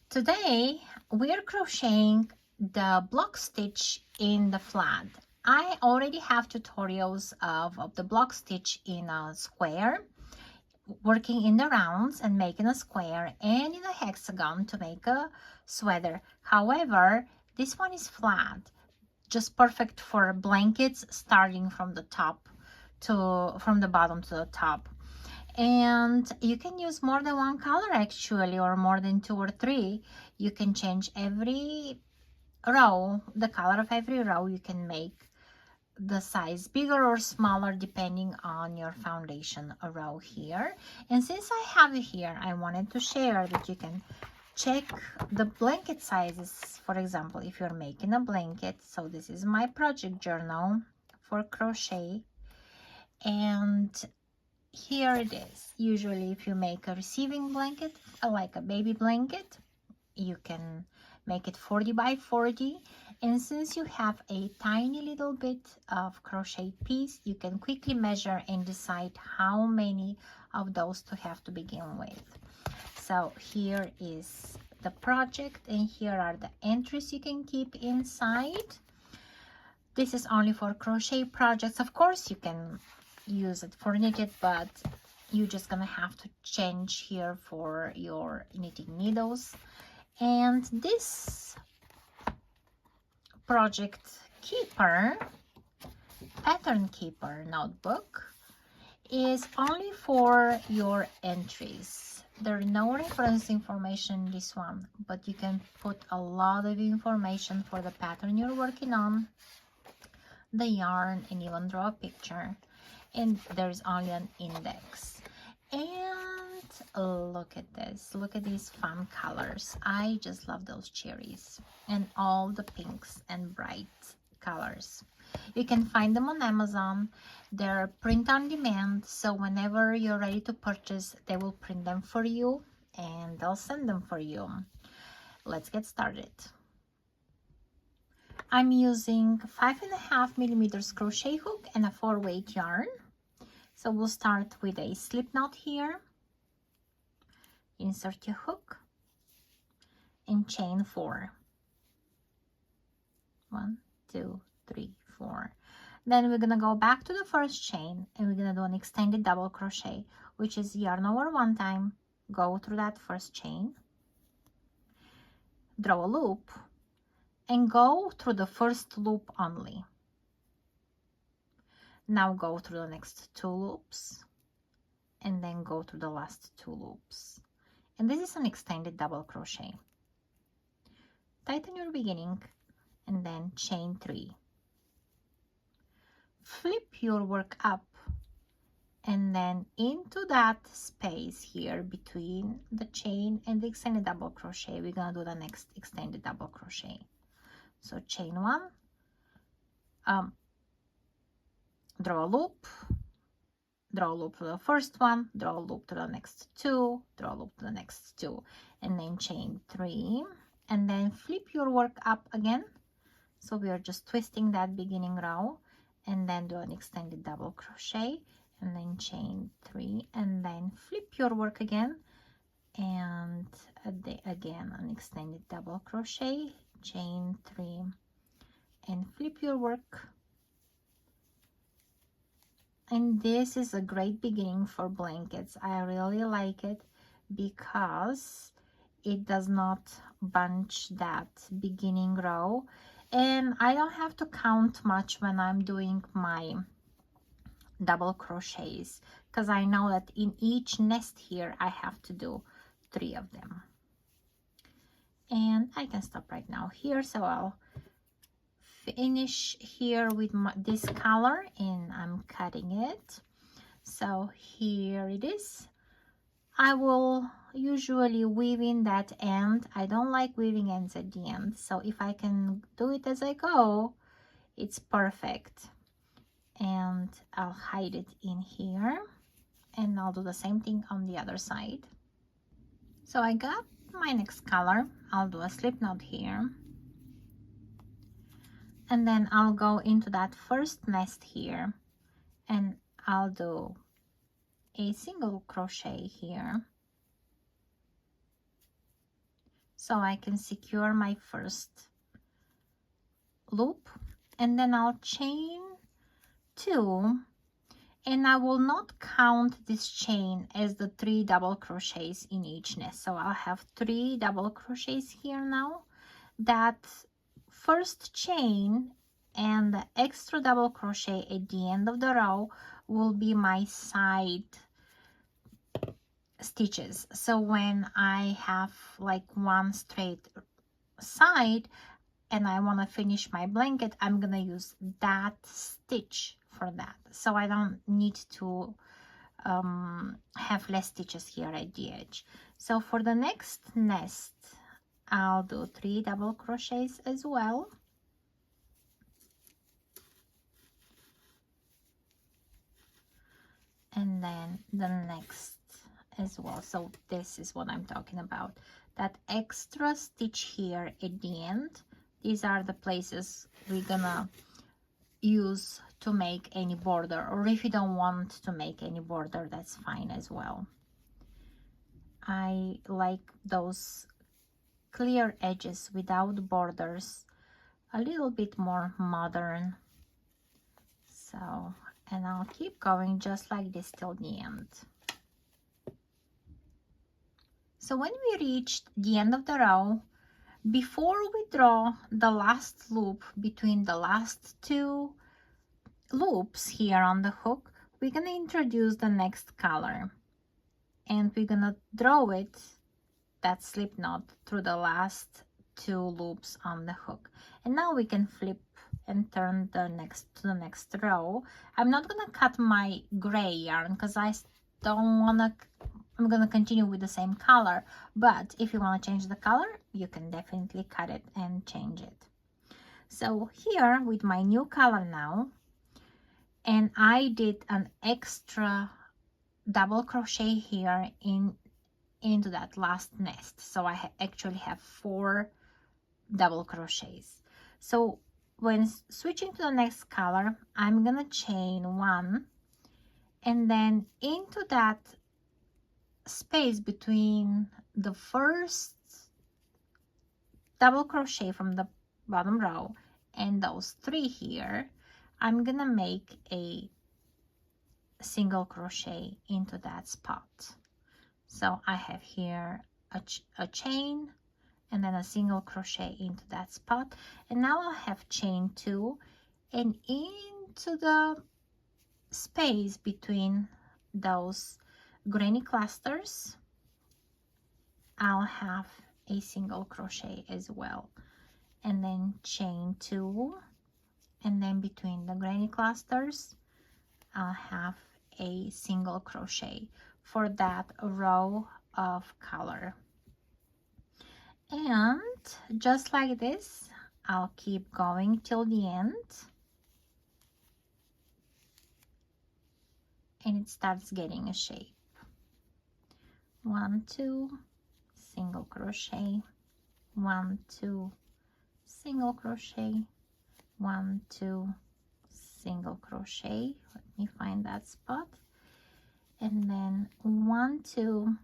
Today we're crocheting the block stitch in the flat. I already have tutorials of the block stitch in a square, working in the rounds and making a square, and in a hexagon to make a sweater. However, this one is flat, just perfect for blankets, starting from the bottom to the top. And you can use more than one color actually, or more than 2 or 3. You can change every row, the color of every row. You can make the size bigger or smaller depending on your foundation row here. And since I have it here, I wanted to share that you can check the blanket sizes. For example, if you're making a blanket, so this is my project journal for crochet, and here it is. Usually if you make a receiving blanket, like a baby blanket, you can make it 40 by 40. And since you have a tiny little bit of crochet piece, you can quickly measure and decide how many of those to have to begin with. So here is the project, and here are the entries you can keep inside. This is only for crochet projects. Of course, you can use it for knitted, but you're just gonna have to change here for your knitting needles. And this project keeper, pattern keeper notebook, is only for your entries. There's no reference information in this one, but you can put a lot of information for the pattern you're working on, the yarn, and even draw a picture. And there's only an index. And look at this, look at these fun colors. I just love those cherries and all the pinks and bright colors. You can find them on Amazon. They're print on demand, so whenever you're ready to purchase, they will print them for you and they'll send them for you. Let's get started. I'm using 5.5 millimeters crochet hook and a 4-weight yarn. So we'll start with a slip knot here. Insert your hook and chain 4. 1, 2, 3, 4. Then we're gonna go back to the first chain and we're gonna do an extended double crochet, which is yarn over 1 time, go through that first chain, draw a loop, and go through the first loop only. Now go through the next 2 loops and then go through the last 2 loops. And this is an extended double crochet. Tighten your beginning and then chain 3. Flip your work up and then into that space here between the chain and the extended double crochet, we're gonna do the next extended double crochet. So chain 1, draw a loop to the first one, draw a loop to the next 2, draw a loop to the next 2, and then chain 3, and then flip your work up again. So we are just twisting that beginning row, and then do an extended double crochet, and then chain 3, and then flip your work again, and again an extended double crochet, chain 3, and flip your work. And this is a great beginning for blankets. I really like it because it does not bunch that beginning row, and I don't have to count much when I'm doing my double crochets, because I know that in each nest here I have to do 3 of them. And I can stop right now here, so I'll finish here with this color, and I'm cutting it. So here it is. I will usually weave in that end. I don't like weaving ends at the end, so if I can do it as I go, it's perfect. And I'll hide it in here, and I'll do the same thing on the other side. So I got my next color. I'll do a slip knot here, and then I'll go into that first nest here, and I'll do a single crochet here. so I can secure my first loop, and then I'll chain 2, and I will not count this chain as the 3 double crochets in each nest. So I'll have 3 double crochets here now. That first chain and the extra double crochet at the end of the row will be my side stitches. So when I have like one straight side and I want to finish my blanket, I'm gonna use that stitch for that, so I don't need to have less stitches here at the edge. So for the next nest, I'll do 3 double crochets as well, and then the next as well. So this is what I'm talking about, that extra stitch here at the end. These are the places we're gonna use to make any border, or if you don't want to make any border, that's fine as well. I like those clear edges without borders, a little bit more modern. So, and I'll keep going just like this till the end. So when we reach the end of the row, before we draw the last loop between the last 2 loops here on the hook, we're gonna introduce the next color, and we're gonna draw it, that slip knot, through the last 2 loops on the hook. And now we can flip and turn the next row. I'm not gonna cut my gray yarn because I don't wanna, I'm gonna continue with the same color, but if you want to change the color, you can definitely cut it and change it. So here with my new color now, and I did an extra double crochet here into that last nest, so I actually have 4 double crochets. So when switching to the next color, I'm gonna chain 1, and then into that space between the first double crochet from the bottom row and those 3 here, I'm gonna make a single crochet into that spot. So I have here a chain and then a single crochet into that spot, and now I'll have chain 2, and into the space between those granny clusters I'll have a single crochet as well, and then chain 2, and then between the granny clusters I'll have a single crochet for that row of color. And just like this, I'll keep going till the end, and it starts getting a shape. 1, 2, single crochet, 1, 2, single crochet, 1, 2, single crochet. Let me find that spot, and then 1, 2,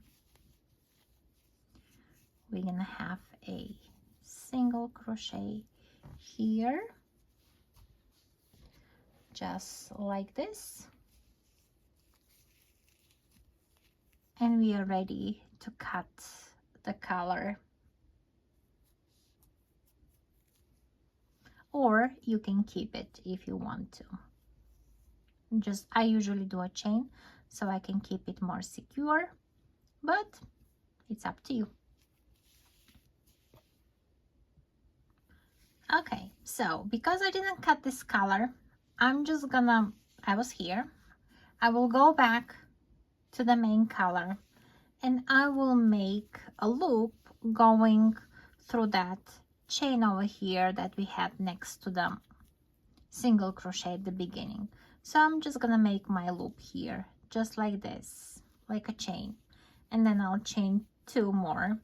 we're gonna have a single crochet here, just like this, and we are ready to cut the color. Or you can keep it if you want to. Just, I usually do a chain so I can keep it more secure, but it's up to you. Okay, so because I didn't cut this color, I'm just gonna, I was here, I will go back to the main color, and I will make a loop going through that chain over here that we had next to the single crochet at the beginning. So I'm just gonna make my loop here just like this, like a chain, and then I'll chain 2 more.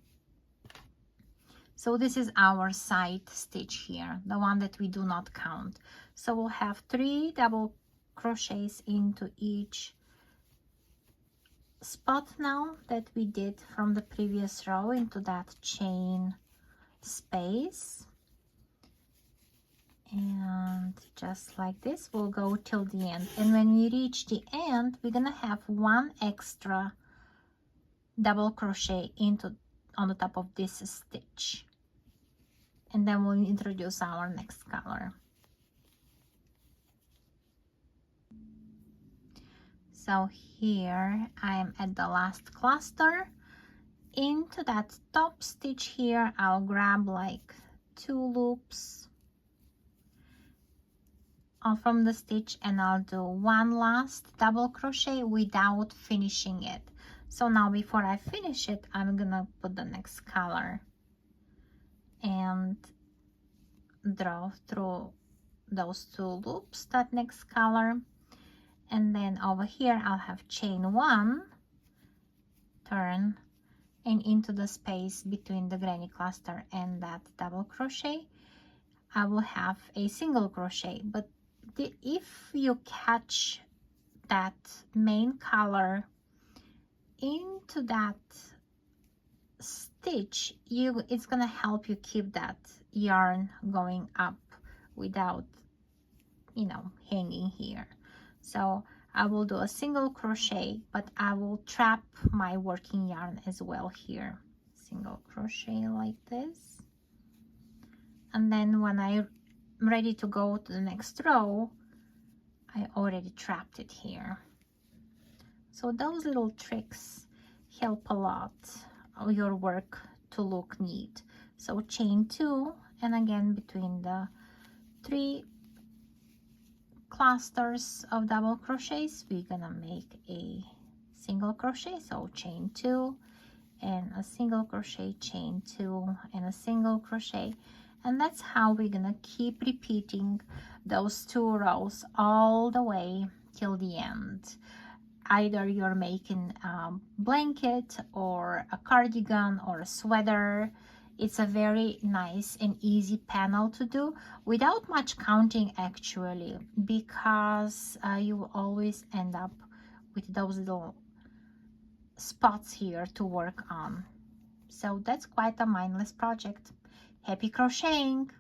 So this is our side stitch here, the one that we do not count. So we'll have 3 double crochets into each spot now that we did from the previous row into that chain space, and just like this we'll go till the end. And when we reach the end, we're gonna have one extra double crochet into on the top of this stitch, and then we'll introduce our next color. So here I am at the last cluster. Into that top stitch here, I'll grab like 2 loops from the stitch, and I'll do one last double crochet without finishing it. So now before I finish it, I'm gonna put the next color and draw through those 2 loops that next color, and then over here I'll have chain 1, turn, and into the space between the granny cluster and that double crochet I will have a single crochet. But if you catch that main color into that stitch, it's gonna help you keep that yarn going up without, you know, hanging here. So I will do a single crochet, but I will trap my working yarn as well here. Single crochet like this, and then when I'm ready to go to the next row, I already trapped it here. So those little tricks help a lot of your work to look neat. So chain 2, and again between the 3 clusters of double crochets we're gonna make a single crochet. So chain 2 and a single crochet, chain 2 and a single crochet, and that's how we're gonna keep repeating those 2 rows all the way till the end. Either you're making a blanket or a cardigan or a sweater. It's a very nice and easy panel to do without much counting actually, because you will always end up with those little spots here to work on. So that's quite a mindless project. Happy crocheting!